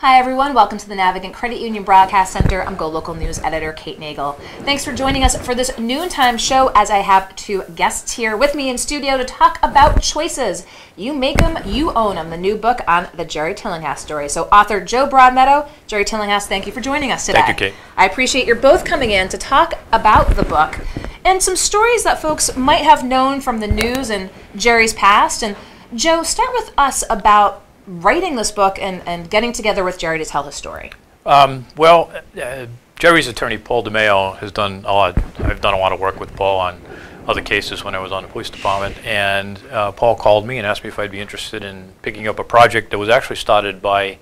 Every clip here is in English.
Hi everyone, welcome to the Navigant Credit Union Broadcast Center. I'm GoLocal News Editor Kate Nagel. Thanks for joining us for this noontime show as I have two guests here with me in studio to talk about choices. You make them, you own them, the new book on the Jerry Tillinghast story. So author Joe Broadmeadow, Jerry Tillinghast, thank you for joining us today. Thank you, Kate. I appreciate you're both coming in to talk about the book and some stories that folks might have known from the news and Jerry's past. And Joe, start with us about writing this book and getting together with Jerry to tell his story. Jerry's attorney, Paul DeMeo, has done a lot. I've done a lot of work with Paul on other cases when I was on the police department, and Paul called me and asked me if I'd be interested in picking up a project that was actually started by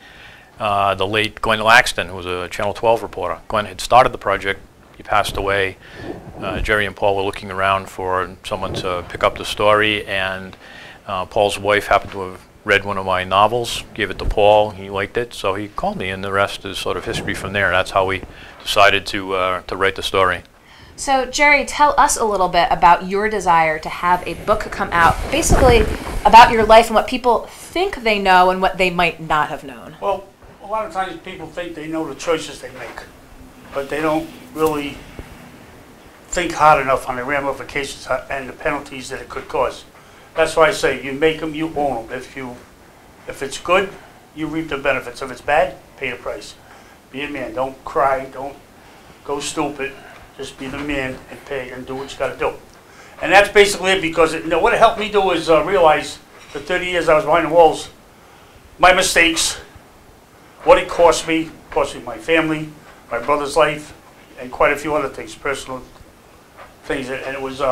the late Glenn Laxton, who was a Channel 12 reporter. Glenn had started the project. He passed away. Jerry and Paul were looking around for someone to pick up the story, and Paul's wife happened to have read one of my novels, gave it to Paul, he liked it, so he called me, and the rest is sort of history from there. That's how we decided to write the story. So Jerry, tell us a little bit about your desire to have a book come out, basically about your life and what people think they know and what they might not have known. Well, a lot of times people think they know the choices they make, but they don't really think hard enough on the ramifications and the penalties that it could cause. That's why I say you make them, you own them. If it's good, you reap the benefits. If it's bad, pay the price. Be a man. Don't cry. Don't go stupid. Just be the man and pay and do what you got to do. And that's basically it, because what it helped me do is realize the 30 years I was behind the walls, my mistakes, what it cost me my family, my brother's life, and quite a few other things, personal things. And it was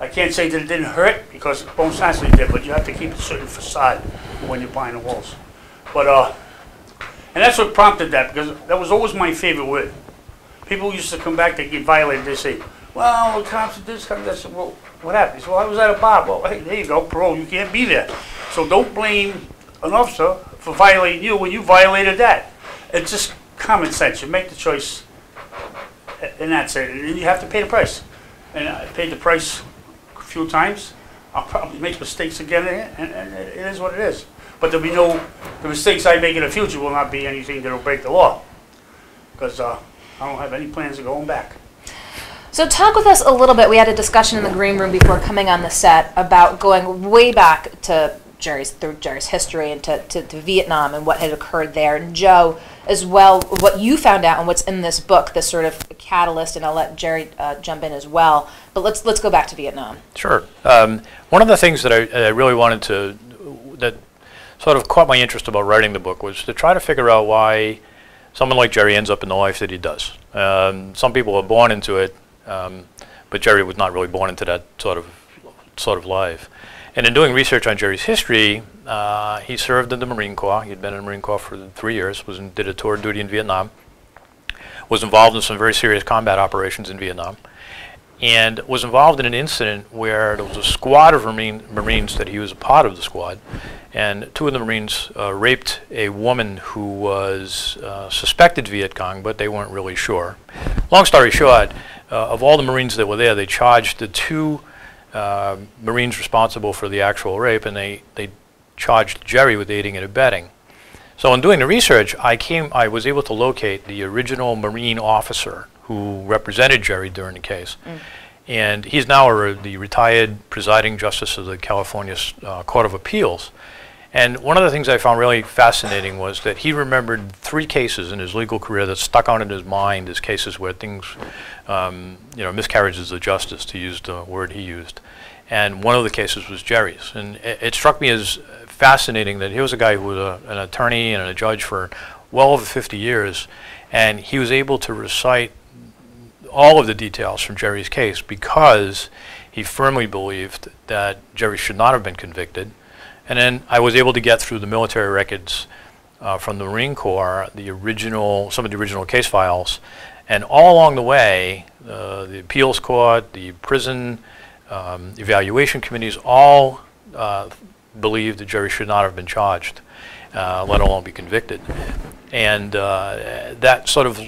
I can't say that it didn't hurt, because it most naturally did, but you have to keep a certain facade when you're behind the walls. But, and that's what prompted that, because that was always my favorite word. People used to come back, they get violated, they say, well, the cops did this, cops did that. I said, well, what happened? He said, well, I was at a bar. Well, hey, there you go, parole, you can't be there. So don't blame an officer for violating you when you violated that. It's just common sense. You make the choice, and that's it. And you have to pay the price. And I paid the price few times. I'll probably make mistakes again, and it is what it is. But there'll be the mistakes I make in the future will not be anything that will break the law, because I don't have any plans of going back. So talk with us a little bit. We had a discussion in the green room before coming on the set about going way back to Jerry's history and to Vietnam and what had occurred there. And Joe, as well, what you found out and what's in this book, this sort of catalyst, and I'll let Jerry jump in as well. But let's go back to Vietnam. Sure. One of the things that I really wanted to, that sort of caught my interest about writing the book, was to try to figure out why someone like Jerry ends up in the life that he does. Some people are born into it, but Jerry was not really born into that sort of life. And in doing research on Jerry's history, he served in the Marine Corps. He'd been in the Marine Corps for 3 years, did a tour of duty in Vietnam, was involved in some very serious combat operations in Vietnam, and was involved in an incident where there was a squad of Marines that he was a part of the squad, and 2 of the Marines raped a woman who was suspected Viet Cong, but they weren't really sure. Long story short, of all the Marines that were there, they charged the 2 Marines responsible for the actual rape, and they charged Jerry with aiding and abetting. So in doing the research, I was able to locate the original Marine officer who represented Jerry during the case. And he's now the retired presiding justice of the California Court of Appeals. And one of the things I found really fascinating was that he remembered 3 cases in his legal career that stuck out in his mind as cases where things, miscarriages of justice, to use the word he used. And one of the cases was Jerry's. And it struck me as fascinating that he was a guy who was an attorney and a judge for well over 50 years, and he was able to recite all of the details from Jerry's case because he firmly believed that Jerry should not have been convicted. And then I was able to get through the military records from the Marine Corps, some of the original case files, and all along the way, the appeals court, the prison evaluation committees, all believed that Jerry should not have been charged, let alone be convicted. And that sort of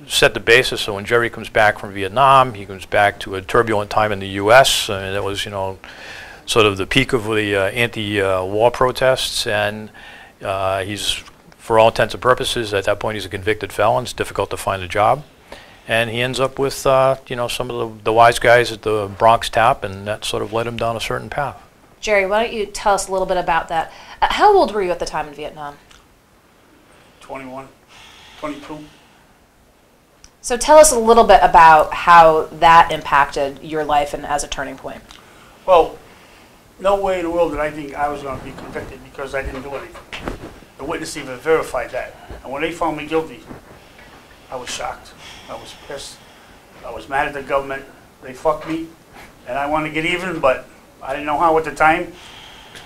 set the basis. So when Jerry comes back from Vietnam, he comes back to a turbulent time in the U.S. And that was, sort of the peak of the anti-war protests, and he's for all intents and purposes, at that point, he's a convicted felon. It's difficult to find a job. And he ends up with, you know, some of the wise guys at the Bronx Tap, and that sort of led him down a certain path. Jerry, why don't you tell us a little bit about that? How old were you at the time in Vietnam? 21, 22. So tell us a little bit about how that impacted your life and as a turning point. Well, no way in the world did I think I was going to be convicted because I didn't do anything. The witness even verified that. And when they found me guilty, I was shocked. I was pissed. I was mad at the government. They fucked me, and I wanted to get even, but I didn't know how at the time.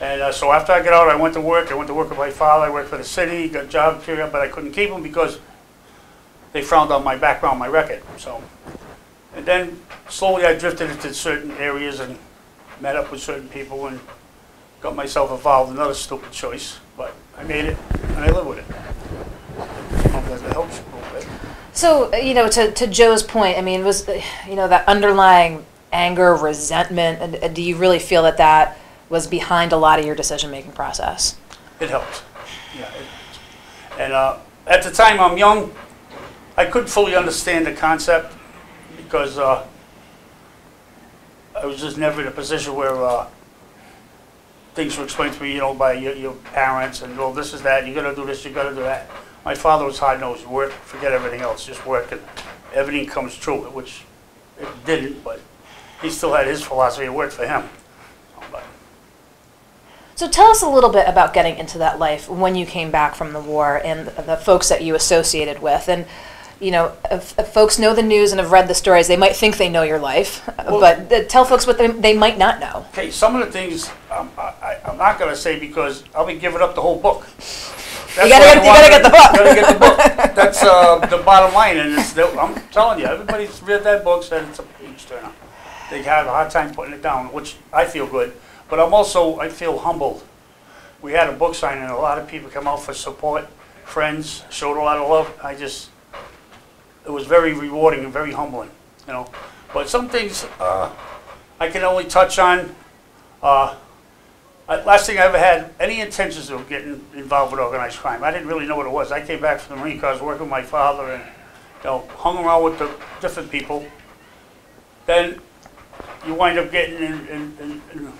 And so after I got out, I went to work. I went to work with my father. I worked for the city, got a job period, but I couldn't keep him because they frowned on my background, my record. So, and then slowly I drifted into certain areas and met up with certain people and got myself involved. Another stupid choice, but I made it and I live with it. I hope that helps you a little bit. So, you know, to Joe's point, I mean, was, you know, that underlying anger, resentment, and do you really feel that that was behind a lot of your decision-making process? It helped. Yeah. And at the time, I'm young. I couldn't fully understand the concept because I was just never in a position where things were explained to me, you know, by your parents and, well, this is that, you got to do this, you got to do that. My father was hard-nosed, work, forget everything else, just work, and everything comes true, which it didn't, but he still had his philosophy, it worked for him. But so tell us a little bit about getting into that life when you came back from the war and the folks that you associated with. And, you know, if folks know the news and have read the stories, they might think they know your life, well, but tell folks what they might not know. Okay, some of the things I'm not going to say because I'll be giving up the whole book. You gotta get the book. You gotta get the book. That's the bottom line, and I'm telling you, everybody's read that book said it's a page turner. They have a hard time putting it down, which I feel good, but I feel humbled. We had a book signing, and a lot of people come out for support, friends, showed a lot of love. It was very rewarding and very humbling, you know. But some things I can only touch on. Last thing I ever had any intentions of getting involved with organized crime. I didn't really know what it was. I came back from the Marine Corps, working with my father, and hung around with the different people. Then you wind up getting in.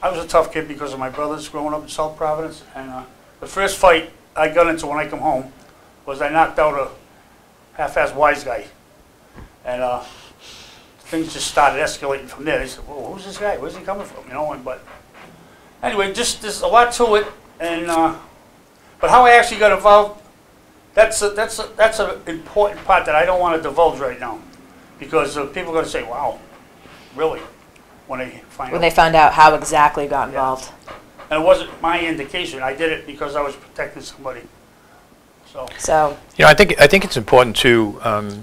I was a tough kid because of my brothers growing up in South Providence. And the first fight I got into when I come home was I knocked out a half-assed wise guy. And things just started escalating from there. They said, "Whoa, who's this guy? Where's he coming from?" You know. But anyway, just there's a lot to it. And but how I actually got involved, that's an important part that I don't want to divulge right now, because people are going to say, "Wow, really?" When they found out how exactly you got involved. Yeah. And it wasn't my indication. I did it because I was protecting somebody. So you know, I think it's important too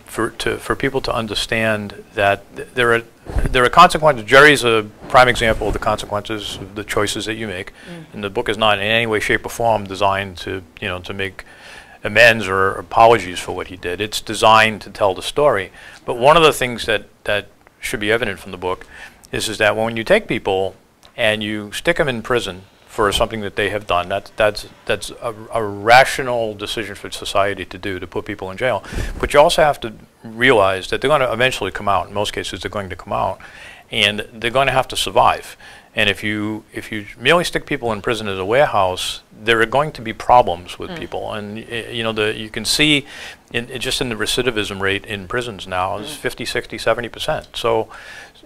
for people to understand that there are consequences. Jerry's a prime example of the consequences of the choices that you make, and the book is not in any way, shape, or form designed to make amends or apologies for what he did. It's designed to tell the story. But one of the things that should be evident from the book is that when you take people and you stick them in prison for something that they have done, that's a rational decision for society to do, to put people in jail. But you also have to realize that they're going to eventually come out. In most cases, they're going to come out, and they're going to have to survive. And if you merely stick people in prison as a warehouse, there are going to be problems with people. And you can see just in the recidivism rate in prisons now is 50, 60, 70%. So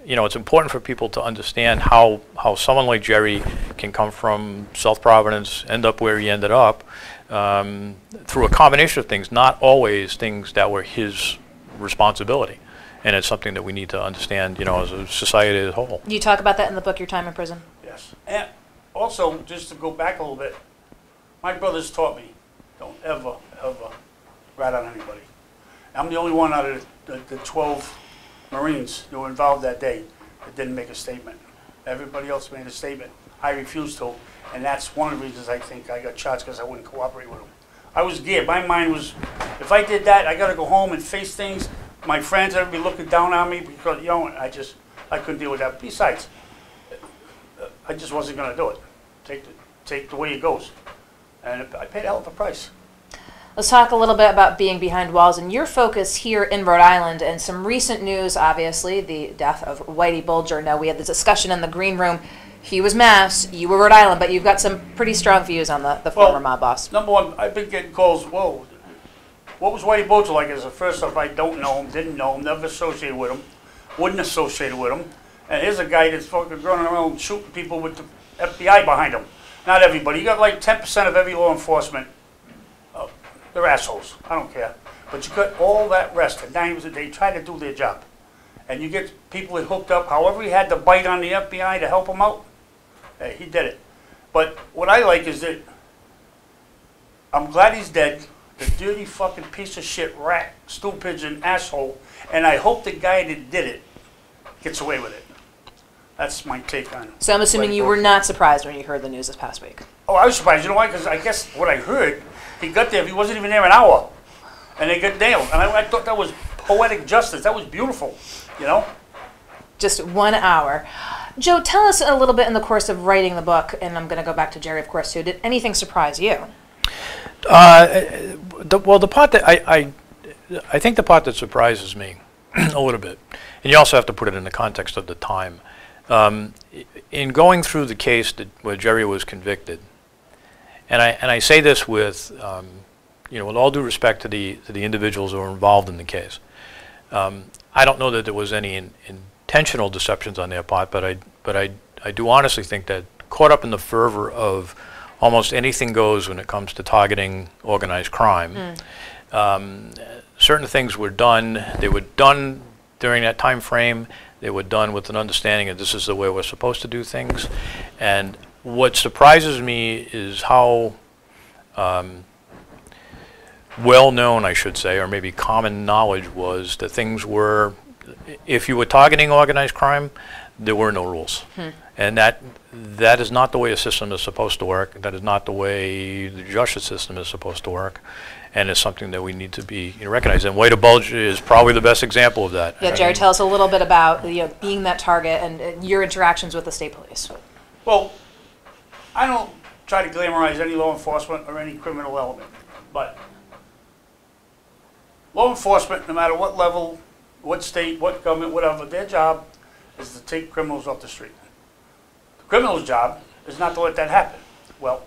it's important for people to understand how someone like Jerry can come from South Providence, end up where he ended up, through a combination of things, not always things that were his responsibility. And it's something that we need to understand, as a society as a whole. You talk about that in the book, Your Time in Prison? Yes. And also, just to go back a little bit, my brothers taught me, don't ever, ever rat on anybody. I'm the only one out of the 12 Marines who were involved that day that didn't make a statement. Everybody else made a statement. I refused to, and that's one of the reasons I think I got charged, because I wouldn't cooperate with them. I was scared. My mind was, if I did that, I got to go home and face things. My friends would be looking down on me because, I couldn't deal with that. Besides, I just wasn't going to do it. Take the way it goes. And I paid a hell of a price. Let's talk a little bit about being behind walls and your focus here in Rhode Island and some recent news, obviously, the death of Whitey Bulger. Now, we had this discussion in the green room. He was Mass, you were Rhode Island, but you've got some pretty strong views on the former mob boss. Number one, I've been getting calls, whoa, what was Whitey Bulger like? As the first off, I don't know him, didn't know him, never associated with him, wouldn't associate with him. And here's a guy that's fucking running around shooting people with the FBI behind him. Not everybody. You got like 10% of every law enforcement. They're assholes. I don't care. But you got all that rest. And they try to do their job. And you get people that hooked up. However he had to bite on the FBI to help him out, hey, he did it. But what I like is that I'm glad he's dead. The dirty fucking piece of shit, rat, stool pigeon, asshole. And I hope the guy that did it gets away with it. That's my take on it. So I'm assuming you were not surprised when you heard the news this past week. Oh, I was surprised. You know why? Because I guess what I heard, he got there, he wasn't even there an hour. And they got nailed. And I thought that was poetic justice. That was beautiful, you know? Just 1 hour. Joe, tell us a little bit in the course of writing the book, and I'm going to go back to Jerry, of course, too. Did anything surprise you? Well, the part that I think the part that surprises me a little bit, and you also have to put it in the context of the time. In going through the case where Jerry was convicted, and I say this with with all due respect to the individuals who were involved in the case. I don't know that there was any intentional deceptions on their part, but I do honestly think that caught up in the fervor of almost anything goes when it comes to targeting organized crime. Certain things were done. They were done during that time frame. They were done with an understanding that this is the way we're supposed to do things. And what surprises me is how well known, I should say, or maybe common knowledge was that things were, if you were targeting organized crime, there were no rules. And that is not the way a system is supposed to work. That is not the way the justice system is supposed to work. And it's something that we need to be recognized. And Whitey Bulger is probably the best example of that. Yeah, Jerry, tell us a little bit about being that target and your interactions with the state police. Well, I don't try to glamorize any law enforcement or any criminal element, but law enforcement, no matter what level, what state, what government, whatever, their job is to take criminals off the street. The criminal's job is not to let that happen. Well,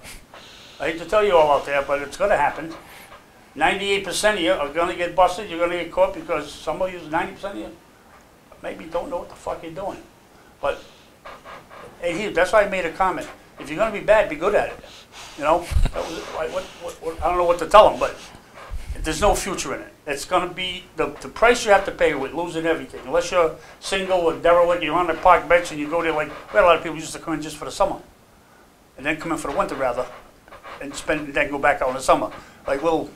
I hate to tell you all out there, but it's going to happen. 98% of you are going to get busted, you're going to get caught because some of you, 90% of you, maybe don't know what the fuck you're doing. But hey, that's why I made a comment. If you're going to be bad, be good at it. You know? That was, I don't know what to tell them, but there's no future in it. It's going to be the price you have to pay with losing everything. Unless you're single or derelict, you're on the park bench and you go there like, we had a lot of people used to come in just for the summer. And then come in for the winter, rather, and then go back out in the summer. Like little,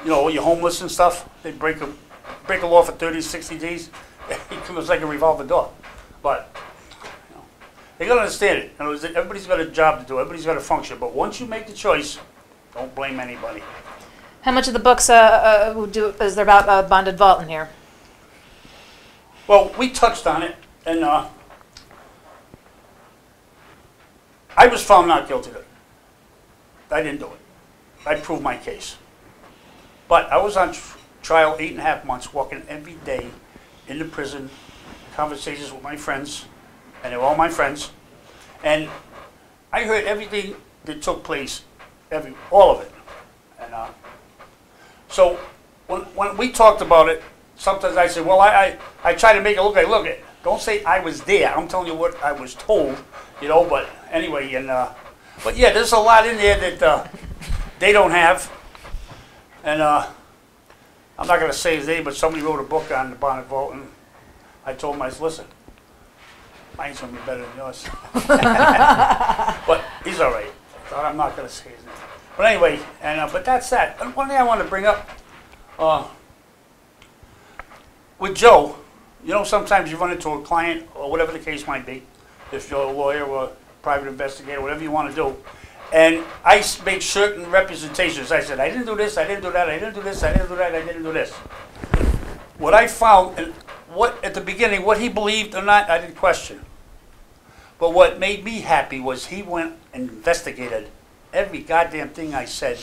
you're homeless and stuff. They break a law for 30, 60 days. It comes like a revolving door. But they got to understand it. Everybody's got a job to do. Everybody's got to function. But once you make the choice, don't blame anybody. How much of the books is there about bonded vault in here? Well, we touched on it, and I was found not guilty of it. I didn't do it. I proved my case. But I was on trial 8.5 months, walking every day in the prison, conversations with my friends, and they were all my friends. And I heard everything that took place, all of it. And so when we talked about it, sometimes I said, well, I try to make it look like, don't say I was there. I'm telling you what I was told, but anyway, and but yeah, there's a lot in there that they don't have. And I'm not going to say his name, but somebody wrote a book on the bonded vault, and I told him, I said, listen, mine's going to be better than yours. But he's all right. So I'm not going to say his name. But anyway, but that's that. And one thing I want to bring up, with Joe, sometimes you run into a client, or whatever the case might be, if you're a lawyer or a private investigator, whatever you want to do, and I make certain representations. I said, I didn't do this, I didn't do that, I didn't do this, I didn't do that, I didn't do this. What I found, and at the beginning, what he believed or not, I didn't question. But what made me happy was he went and investigated every goddamn thing I said,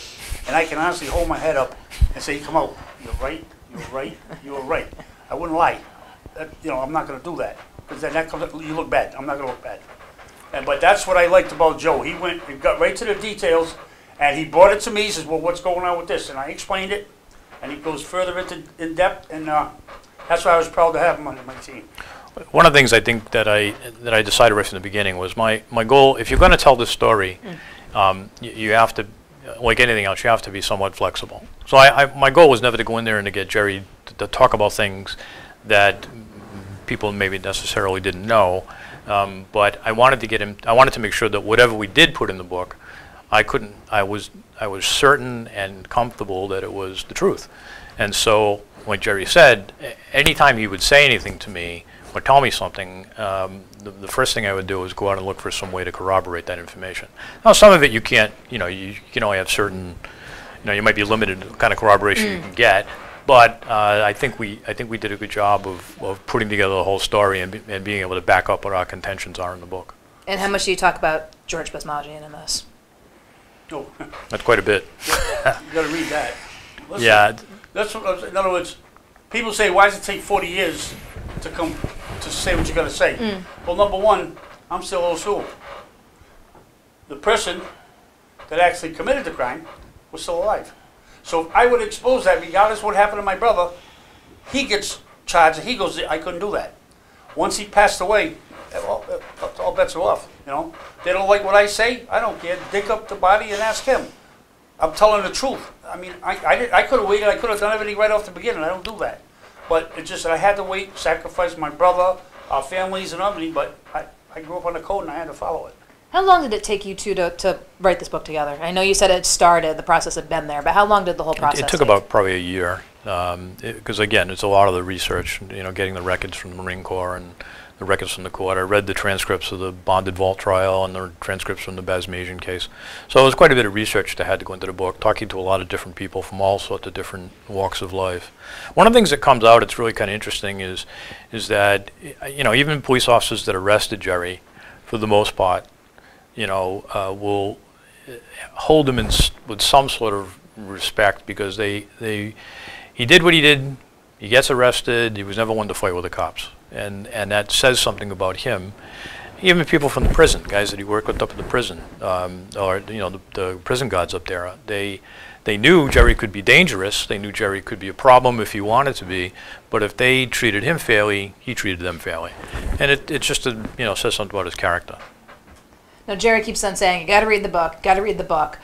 and I can honestly hold my head up and say, come out, you're right, you're right, you're right. I wouldn't lie. I'm not going to do that, because then you look bad. I'm not going to look bad. But that's what I liked about Joe. He went and got right to the details, and he brought it to me. He says, well, what's going on with this? And I explained it, and he goes further in depth, and that's why I was proud to have him on my team. One of the things I think that I decided right from the beginning was my goal, if you're going to tell this story, you have to, like anything else, you have to be somewhat flexible. So my goal was never to go in there and to get Jerry to talk about things that people maybe necessarily didn't know, but I wanted to get him. I wanted to make sure that whatever we did put in the book, I was certain and comfortable that it was the truth. And so, like Jerry said, anytime he would say anything to me or tell me something, the first thing I would do is go out and look for some way to corroborate that information. Now, some of it you can't. You can only have certain. You might be limited to the kind of corroboration you can get. But I think we did a good job of putting together the whole story and being able to back up what our contentions are in the book. And how much do you talk about George Basmati in this? Oh, That's quite a bit. you got to read that. Listen, Yeah. That's what, in other words, people say, why does it take 40 years to come to say what you're going to say? Well, number one, I'm still old school. The person that actually committed the crime was still alive. So if I would expose that, regardless of what happened to my brother, he gets charged and he goes, I couldn't do that. Once he passed away, all bets are off. They don't like what I say, I don't care. Dig up the body and ask him. I'm telling the truth. I mean, I could have waited, I could have done everything right off the beginning. I don't do that. But it's just that I had to wait, sacrifice my brother, our families and everything, but I grew up on the code and I had to follow it. How long did it take you two to write this book together? I know you said it started, the process had been there, but how long did the whole process It took take? about probably a year, because again, it's a lot of the research, getting the records from the Marine Corps and the records from the court. I read the transcripts of the bonded vault trial and the transcripts from the Basmatian case. So it was quite a bit of research that had to go into the book, talking to a lot of different people from all sorts of different walks of life. One of the things that comes out, it's really kind of interesting, is that, even police officers that arrested Jerry, for the most part, will hold him with some sort of respect, because he did what he did. He gets arrested. He was never one to fight with the cops, and that says something about him. Even people from the prison, guys that he worked with up at the prison, or the prison guards up there, they knew Jerry could be dangerous. They knew Jerry could be a problem if he wanted to be, but if they treated him fairly, he treated them fairly, and it just says something about his character. Now, Jerry keeps on saying, you got to read the book, got to read the book.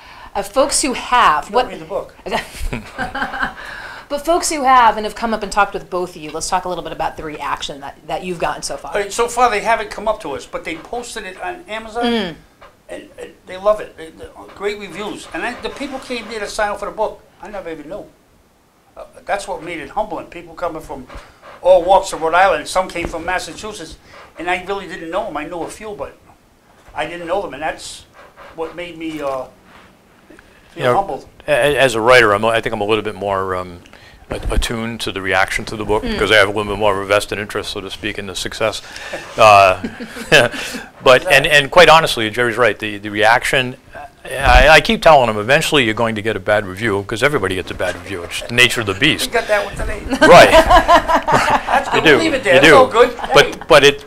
Folks who have... Read the book. But folks who have and have come up and talked with both of you, let's talk a little bit about the reaction that you've gotten so far. So far, they haven't come up to us, but they posted it on Amazon, and they love it. Great reviews. And the people came here to sign up for the book. I never even knew. That's what made it humbling. People coming from all walks of Rhode Island. Some came from Massachusetts, and I really didn't know them. I knew a few, but I didn't know them, and that's what made me feel humbled. As a writer, I think I'm a little bit more attuned to the reaction to the book, because I have a little bit more of a vested interest, so to speak, in the success. But and quite honestly, Jerry's right. The reaction. I keep telling him, eventually you're going to get a bad review, because everybody gets a bad review. It's the nature of the beast. You got that one today. Right. That's good. You do. We'll leave it there. You It's do. all good.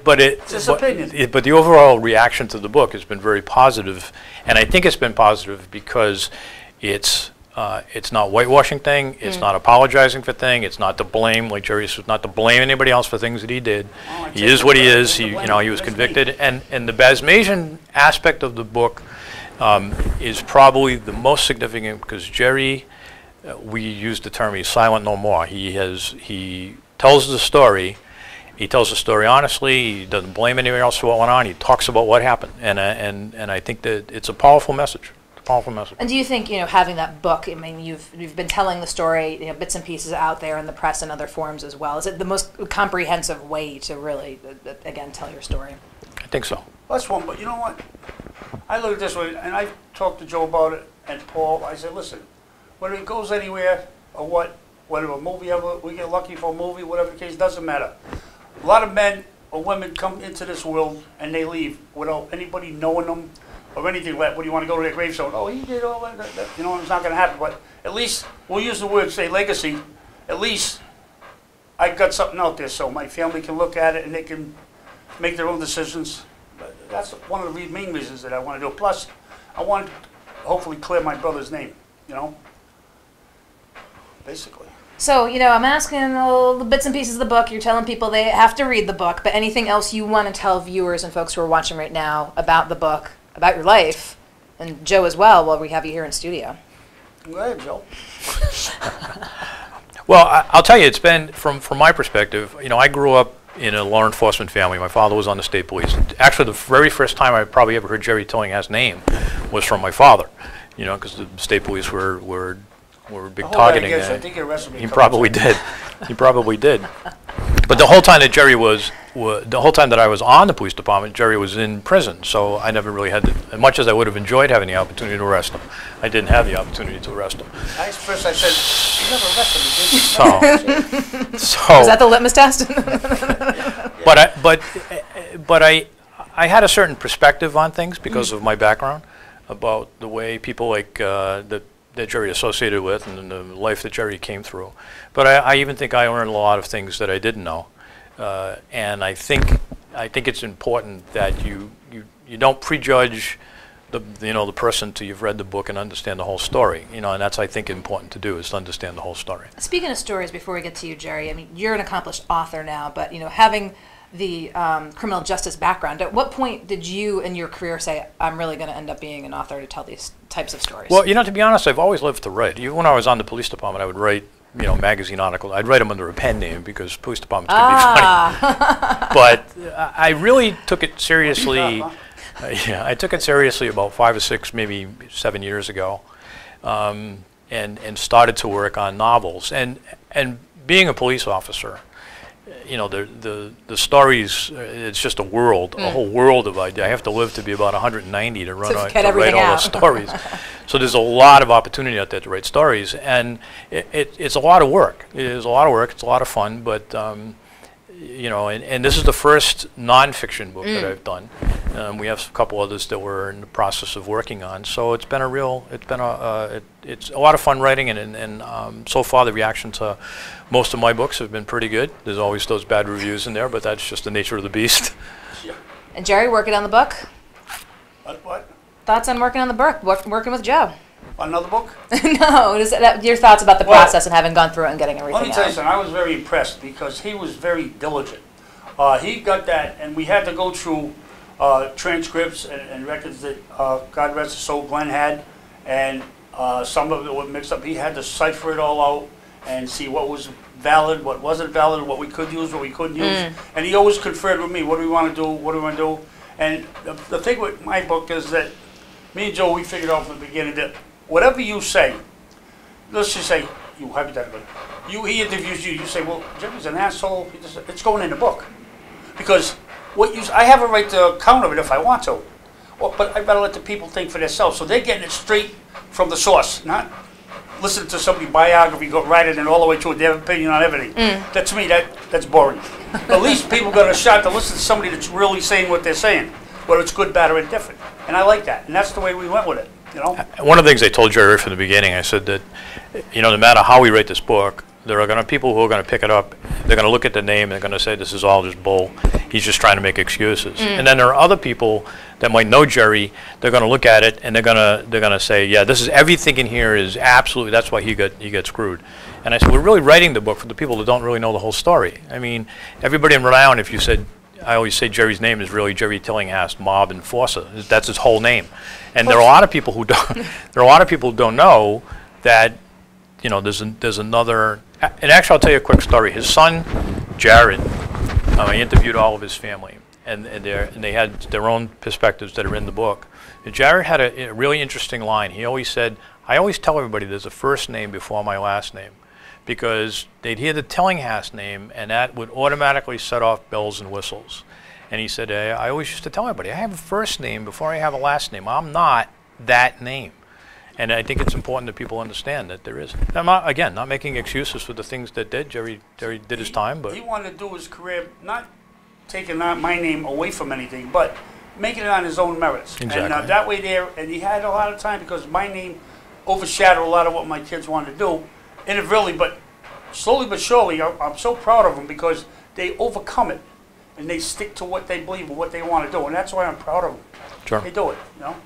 But It's his opinion. But the overall reaction to the book has been very positive, and I think it's been positive because it's not whitewashing thing. It's not apologizing for thing. It's not to blame, like Jerry said, not to blame anybody else for things that he did. He is what he is. He was convicted, and the Basmatian aspect of the book is probably the most significant, because Jerry, we use the term, he's silent no more. He tells the story. He tells the story honestly. He doesn't blame anybody else for what went on. He talks about what happened, and I think that it's a powerful message. Powerful message. And do you think, having that book, I mean, you've been telling the story, bits and pieces out there in the press and other forums as well. Is it the most comprehensive way to really, again, tell your story? I think so. That's one, but you know what? I look at it this way, and I talked to Joe about it, and Paul. I said, listen, whether it goes anywhere or whatever movie ever, we get lucky for a movie, whatever the case, doesn't matter. A lot of men or women come into this world and they leave without anybody knowing them, or anything like, what do you want to go to their gravestone? Oh, he did all that, you know, it's not going to happen. But at least, we'll use the word, say, legacy. At least I got something out there so my family can look at it and they can make their own decisions. But that's one of the main reasons that I want to do it. Plus, I want to hopefully clear my brother's name, you know, basically. So, you know, I'm asking all the bits and pieces of the book. You're telling people they have to read the book, but anything else you want to tell viewers and folks who are watching right now about the book, about your life, and Joe as well, while we have you here in studio? Go ahead, Joe. Well, I'll tell you, it's been, from my perspective, you know, I grew up in a law enforcement family. My father was on the state police. Actually, the very first time I probably ever heard Jerry Tillingham's name was from my father, you know, because the state police were big targeting. I think he arrested me. He probably did. He probably did. But the whole time that Jerry the whole time that I was on the police department, Jerry was in prison. So I never really had as much as I would have enjoyed having the opportunity to arrest him, I didn't have the opportunity to arrest him. First I said, you never arrested me, did you? So Is that the litmus test? But I had a certain perspective on things because of my background about the way people like that Jerry associated with and the life that Jerry came through. But I even think I learned a lot of things that I didn't know, and I think it's important that you don't prejudge the person till you've read the book and understand the whole story. You know, and that's, I think, important to do, is to understand the whole story. Speaking of stories, before we get to you, Jerry, I mean, you're an accomplished author now, but, you know, having the criminal justice background, at what point did you in your career say, I'm really going to end up being an author to tell these types of stories? Well, you know, to be honest, I've always lived to write. Even when I was on the police department, I would write, you know, magazine articles. I'd write them under a pen name because police departments can be funny. But I really took it seriously. Yeah, I took it seriously about 5 or 6, maybe 7 years ago, and started to work on novels. And being a police officer, you know, the stories, it's just a world, a whole world of ideas. I have to live to be about 190 to write all the stories. So there's a lot of opportunity out there to write stories, and it's a lot of work. It is a lot of work. It's a lot of fun, but you know, and this is the first nonfiction book that I've done. We have a couple others that we're in the process of working on. So it's been it's a lot of fun writing, and so far the reaction to most of my books have been pretty good. There's always those bad reviews in there, but that's just the nature of the beast. Yeah. And Jerry, working on the book? What? Thoughts on working on the book, working with Joe? Another book? No, your thoughts about the process and having gone through it and getting everything out. Let me tell you something, I was very impressed because he was very diligent. He got that, and we had to go through transcripts and records that God rest his soul, Glenn had, and some of it was mixed up. He had to cipher it all out and see what was valid, what wasn't valid, what we could use, what we couldn't use. And he always conferred with me, what do we want to do, what do we want to do? And the thing with my book is that me and Joe, we figured out from the beginning that whatever you say, let's just say, you hypothetically, he interviews you, you say, well, Jimmy's an asshole, it's going in the book. Because I have a right to counter it if I want to. Well, but I better let the people think for themselves. So they're getting it straight from the source, not listen to somebody's biography, go write it and all the way through their opinion on everything. That, to me, that's boring. At least people got a shot to listen to somebody that's really saying what they're saying, whether it's good, bad, or indifferent. And I like that. And that's the way we went with it, you know? One of the things I told Jerry from the beginning, I said that, you know, no matter how we write this book, there are going to be people who are going to pick it up, they're going to look at the name, and they're going to say, this is all just bull. He's just trying to make excuses. And then there are other people that might know Jerry, they're going to look at it, and they're going to say, yeah, this is everything in here is absolutely, that's why he got screwed. And I said, we're really writing the book for the people that don't really know the whole story. I mean, everybody in Rhode Island, if you said, I always say Jerry's name is really Jerry Tillinghast, mob enforcer. That's his whole name. And there are a lot of people who don't know that, you know, there's another. And actually, I'll tell you a quick story. His son, Jared, I interviewed all of his family, and they had their own perspectives that are in the book. And Jared had a really interesting line. He always said, I always tell everybody there's a first name before my last name, because they'd hear the Tillinghast name, and that would automatically set off bells and whistles. And he said, I always used to tell everybody, I have a first name before I have a last name. I'm not that name. And I think it's important that people understand that there is. I'm not, again, not making excuses for the things that Jerry did his time, but he wanted to do his career, not taking my name away from anything, but making it on his own merits. Exactly. And that way there, and he had a lot of time because my name overshadowed a lot of what my kids wanted to do. And it really, but slowly but surely, I'm so proud of them because they overcome it and they stick to what they believe and what they want to do. And that's why I'm proud of them. Sure. They do it, you know.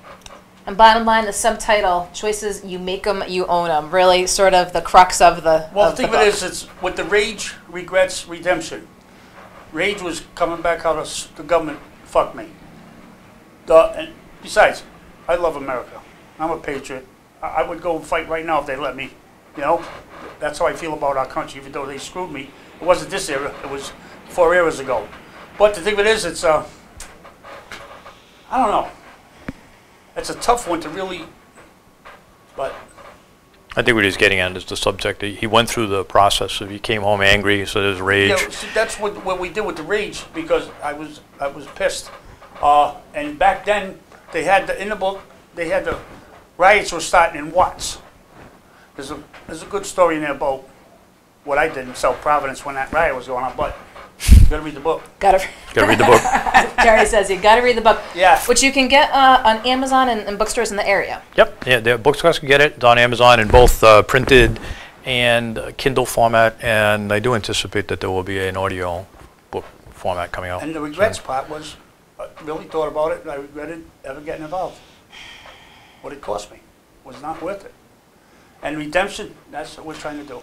And bottom line, the subtitle, choices, you make them, you own them. Really sort of the crux of the Well, of the thing the of it book. is, it's with the rage, regrets, redemption. Rage was coming back out of the government fucked me. And besides, I love America. I'm a patriot. I would go and fight right now if they let me. You know, that's how I feel about our country. Even though they screwed me, it wasn't this era. It was 4 eras ago. But the thing of it is, it's I don't know. It's a tough one to really, but I think what he's getting at is the subject. He went through the process. He came home angry, so there's rage. yeah, see, that's what we did with the rage because I was pissed. And back then they had in the book they had the riots were starting in Watts. There's a good story in there about what I did in South Providence when that riot was going on. But you gotta read the book. Gotta Read the book. Jerry says you gotta read the book. Yeah. Which you can get on Amazon and bookstores in the area. Yep. Yeah, the bookstores can get it. It's on Amazon in both printed and Kindle format, and I do anticipate that there will be an audio book format coming out. And the regrets part was, I really thought about it, and I regretted ever getting involved. What it cost me was not worth it. And redemption, that's what we're trying to do.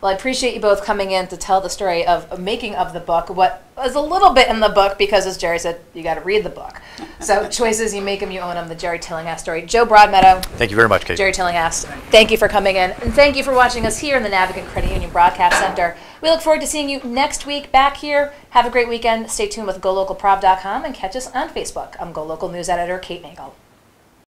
Well, I appreciate you both coming in to tell the story of making of the book, what was a little bit in the book, because as Jerry said, you got to read the book. So choices, you make them, you own them, the Jerry Tillinghast story. Joe Broadmeadow, Thank you very much, Kate. Jerry Tillinghast, thank you for coming in. And thank you for watching us here in the Navigant Credit Union Broadcast Center. We look forward to seeing you next week back here. Have a great weekend. Stay tuned with GoLocalProv.com and catch us on Facebook. I'm GoLocal News Editor Kate Nagel.